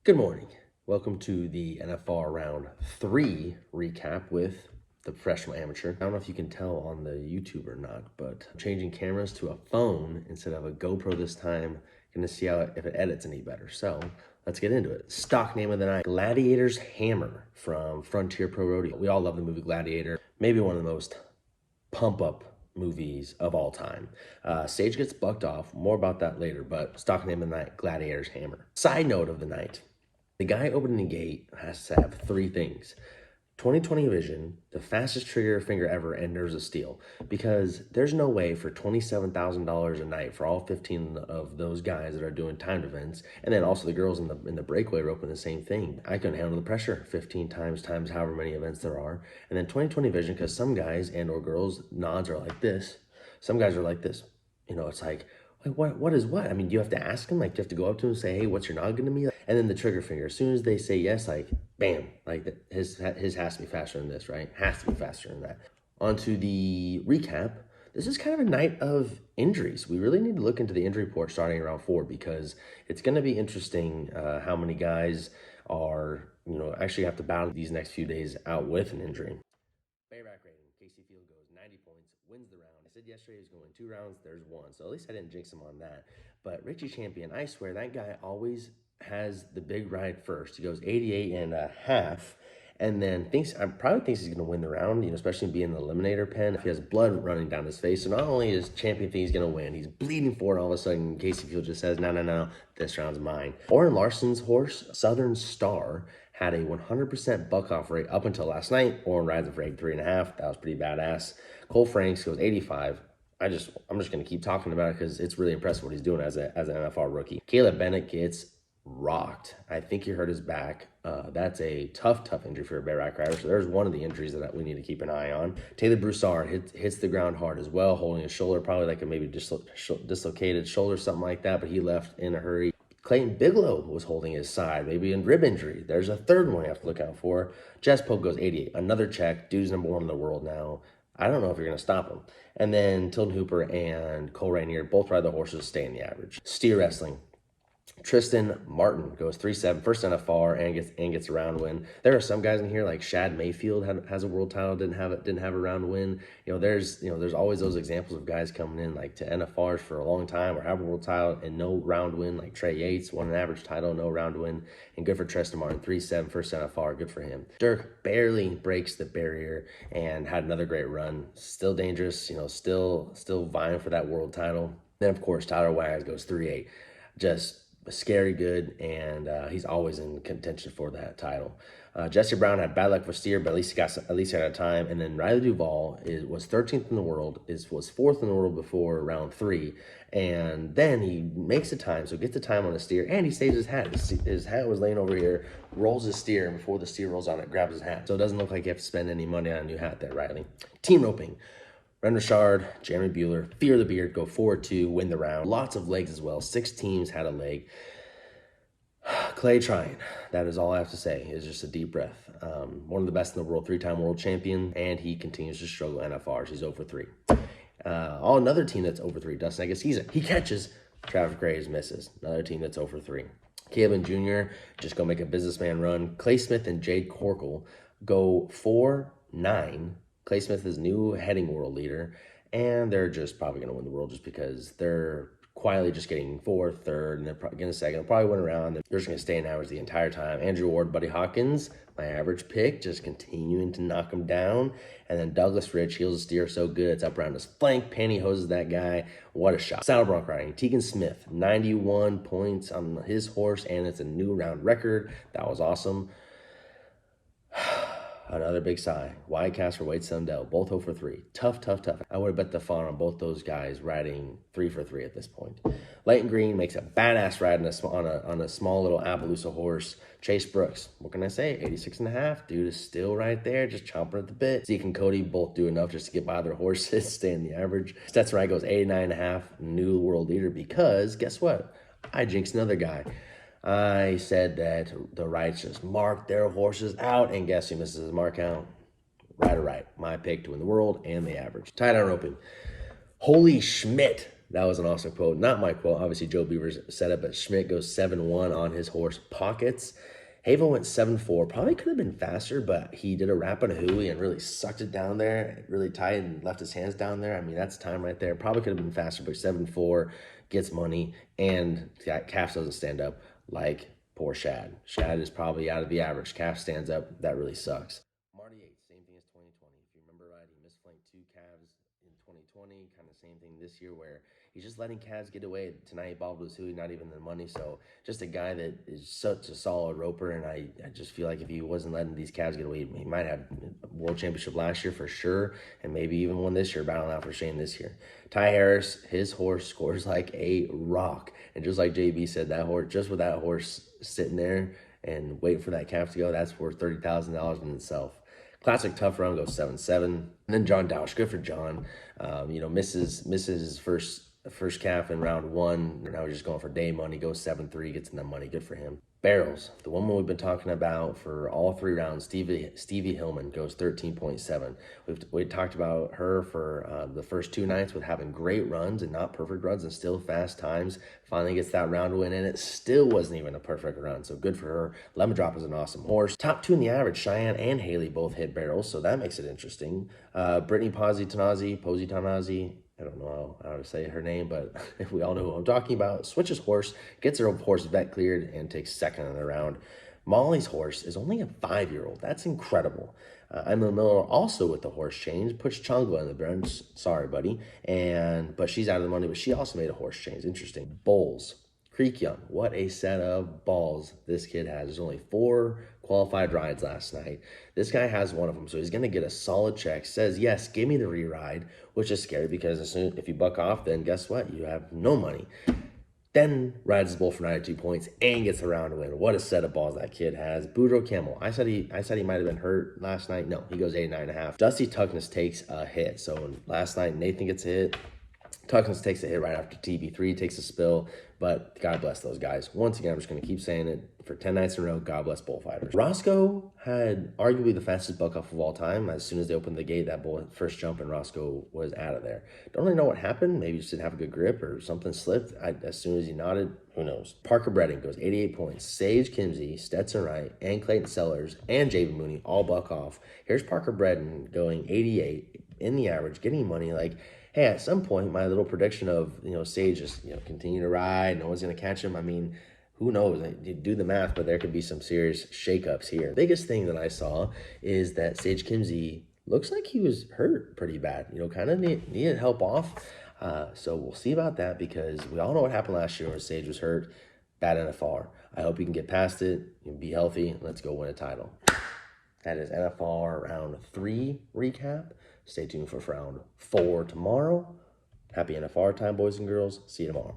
Good morning. Welcome to the NFR round 3 recap with the professional amateur. I don't know if you can tell on the YouTube or not, but I'm changing cameras to a phone instead of a GoPro this time. Gonna see if it edits any better. So let's get into it. Stock name of the night, Gladiator's Hammer from Frontier Pro Rodeo. We all love the movie Gladiator. Maybe one of the most pump up movies of all time. Stage gets bucked off, more about that later, but stock name of the night, Gladiator's Hammer. Side note of the night, the guy opening the gate has to have 3 things: 20/20 vision, the fastest trigger finger ever, and nerves of steel. Because there's no way for $27,000 a night for all 15 of those guys that are doing timed events, and then also the girls in the breakaway rope in the same thing. I couldn't handle the pressure 15 times however many events there are. And then 20/20 vision, because some guys and or girls nods are like this. Some guys are like this. You know, it's like what is what? I mean, you have to ask them, like, you have to go up to them and say, hey, what's your nod gonna be? And then the trigger finger, as soon as they say yes, like, bam, like his has to be faster than this, right? Has to be faster than that. On to the recap. This is kind of a night of injuries. We really need to look into the injury report starting around 4, because it's gonna be interesting how many guys are, actually have to battle these next few days out with an injury. Bareback rating, Casey Field goes 90 points, wins the round. I said yesterday he was going 2 rounds, there's 1. So at least I didn't jinx him on that. But Richie Champion, I swear, that guy always has the big ride first. He goes 88.5, and then probably thinks he's going to win the round, especially being in the eliminator pen. He has blood running down his face. So not only is Champion think he's going to win, he's bleeding for it. All of a sudden, Casey Field just says, no, this round's mine. Oren Larson's horse, Southern Star, had a 100% buck-off rate up until last night. Oren rides it for 83.5. That was pretty badass. Cole Franks goes 85. I'm just going to keep talking about it because it's really impressive what he's doing as an NFR rookie. Caleb Bennett gets rocked. I think he hurt his back. That's a tough injury for a bareback rider. So there's one of the injuries that we need to keep an eye on. Taylor Broussard hits the ground hard as well, holding his shoulder, probably like a maybe dislocated shoulder, something like that, but he left in a hurry. Clayton Bigelow was holding his side, maybe in rib injury. There's a third one you have to look out for. Jess Pope goes 88. Another check. Dude's #1 in the world now. I don't know if you're going to stop him. And then Tilden Hooper and Cole Rainier both ride the horses, stay in the average. Steer wrestling. Tristan Martin goes 3-7, first NFR, and gets a round win. There are some guys in here like Shad Mayfield has a world title, didn't have a round win. There's always those examples of guys coming in like to NFRs for a long time or have a world title and no round win, like Trey Yates won an average title, no round win, and good for Tristan Martin, 3-7, first NFR, good for him. Dirk barely breaks the barrier and had another great run. Still dangerous, still vying for that world title. Then of course Tyler Wags goes 3-8, just scary good, and he's always in contention for that title. Jesse Brown had bad luck for steer, but at least he got a time. And then Riley Duvall was 13th in the world, was 4th in the world before round 3, and then he makes a time, so gets a time on the steer, and he saves his hat. His hat was laying over here, rolls his steer, and before the steer rolls on it, grabs his hat. So it doesn't look like you have to spend any money on a new hat there, Riley. Team roping. Ren Richard, Jeremy Bueller, Fear the Beard go 4-2, win the round. Lots of legs as well. 6 teams had a leg. Clay Tryon, that is all I have to say, is just a deep breath. One of the best in the world, 3-time world champion, and he continues to struggle NFRs. He's 0-3. Another team that's 0-3, Dustin Egasiza. He catches, Travis Graves misses. Another team that's 0-3. Caleb Jr. just go make a businessman run. Clay Smith and Jade Corkle go 4-9. Clay Smith is new heading world leader, and they're just probably going to win the world just because they're quietly just getting 4th, 3rd, and they're probably getting 2nd. They'll probably win around. They're just going to stay in average the entire time. Andrew Ward, Buddy Hawkins, my average pick, just continuing to knock him down. And then Douglas Rich, heels a steer so good, it's up around his flank, pantyhoses that guy. What a shot. Saddle bronc riding, Tegan Smith, 91 points on his horse, and it's a new round record. That was awesome. Another big sigh. Wyatt Casper, Wade Sundell, both 0-3. Tough. I would have bet the fawn on both those guys riding 3-3 at this point. Leighton Green makes a badass ride on a small little Appaloosa horse. Chase Brooks, what can I say? 86.5. Dude is still right there, just chomping at the bit. Zeke and Cody both do enough just to get by their horses, stay in the average. Stetson Wright goes 89.5, new world leader, because guess what? I jinxed another guy. I said that the Wrights just marked their horses out, and guess who misses his mark out? Ryder Wright, my pick to win the world and the average. Tie down roping. Holy Schmidt That was an awesome quote. Not my quote. Obviously, Joe Beaver's said it, but Schmidt goes 7-1 on his horse Pockets. Havel went 7-4. Probably could have been faster, but he did a wrap on a hooey and really sucked it down there, really tight, and left his hands down there. I mean, that's time right there. Probably could have been faster, but 7-4 gets money, and Calf doesn't stand up like poor Shad. Shad is probably out of the average. Calf stands up. That really sucks. Marty 8, same thing as 2020. If you remember right, he misflanked 2 calves in 2020. Kind of same thing this year where he's just letting calves get away. Tonight he bobbled his hooey, not even the money. So just a guy that is such a solid roper, and I just feel like if he wasn't letting these calves get away, he might have a world championship last year for sure, and maybe even one this year, battling out for Shane this year. Ty Harris, his horse scores like a rock. And just like JB said, that horse, just with that horse sitting there and waiting for that calf to go, that's worth $30,000 in itself. Classic Tough Run goes 7-7. And then John Dowsh, good for John. Misses his first calf in round 1. Now he's just going for day money, goes 7-3, gets in that money. Good for him. Barrels, the woman we've been talking about for all 3 rounds, Stevie Hillman, goes 13.7. We talked about her for the first 2 nights with having great runs and not perfect runs and still fast times. Finally gets that round win, and it still wasn't even a perfect run, so good for her. Lemon Drop is an awesome horse. Top 2 in the average, Cheyenne and Haley both hit barrels, so that makes it interesting. Brittany Posey-Tanazi, I don't know how to say her name, but we all know who I'm talking about. Switches horse, gets her horse vet cleared, and takes second in the round. Molly's horse is only a 5-year-old. That's incredible. Emma Miller also with the horse change, puts Changla in the bench. Sorry, buddy. But she's out of the money, but she also made a horse change. Interesting. Bulls. Creek Young, what a set of balls this kid has. There's only 4 qualified rides last night. This guy has one of them, so he's going to get a solid check. Says, yes, give me the re-ride, which is scary because if you buck off, then guess what? You have no money. Then rides his bull for 92 points and gets the round win. What a set of balls that kid has. Boudreaux Camel. I said he might have been hurt last night. No, he goes 89.5. Dusty Tuckness takes a hit. So last night, Nathan gets a hit. Tuckness takes a hit right after TB3, takes a spill, but God bless those guys. Once again, I'm just going to keep saying it for 10 nights in a row, God bless bullfighters. Roscoe had arguably the fastest buck off of all time. As soon as they opened the gate, that bull first jump and Roscoe was out of there. Don't really know what happened. Maybe he just didn't have a good grip or something slipped. As soon as he nodded, who knows? Parker Bredding goes 88 points. Sage Kimsey, Stetson Wright, and Clayton Sellers, and Javen Mooney all buck off. Here's Parker Bredding going 88 in the average, getting money like, hey, at some point, my little prediction of, Sage just, continue to ride, no one's going to catch him. I mean, who knows? You do the math, but there could be some serious shakeups here. The biggest thing that I saw is that Sage Kimsey looks like he was hurt pretty bad, kind of needed help off. So we'll see about that because we all know what happened last year when Sage was hurt. Bad NFR. I hope you can get past it, you can be healthy, let's go win a title. That is NFR round 3 recap. Stay tuned for round 4 tomorrow. Happy NFR time, boys and girls. See you tomorrow.